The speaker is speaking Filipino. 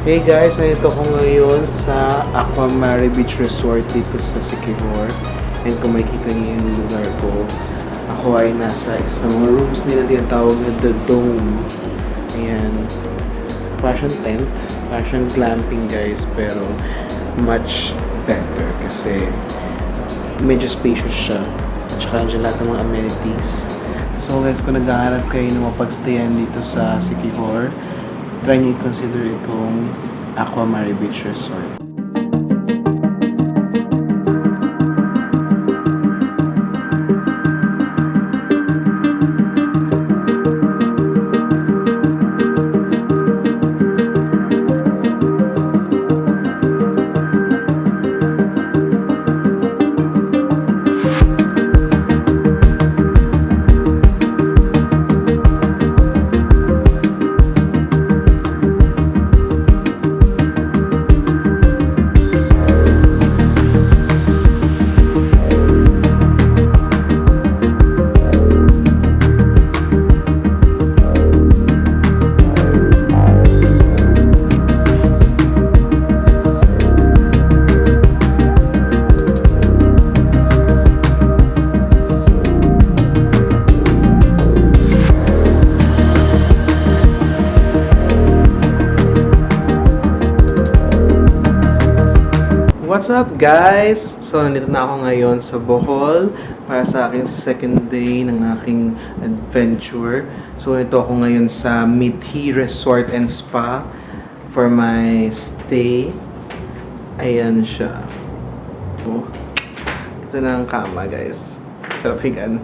Hey guys, nandito ko ngayon sa Aquamare Beach Resort dito sa Siquijor. And kung makikita niyo yung lugar ko, ako ay nasa isa sa mga rooms nila din tawag na The Dome. Ayan. Fashion tent, fashion glamping guys, pero much better kasi medyo spacious siya. At saka nandiyan lahat ng mga amenities. So guys, kung naghahanap kayo ng mapagstayan dito sa Siquijor, try nyo i-consider itong Aquamare Beach Resort. What's up guys? So nandito na ako ngayon sa Bohol para sa aking second day ng aking adventure. So ito ako ngayon sa Mithi Resort and Spa for my stay. Ayan siya. Oh, ito na ang kama guys. Sarap higan.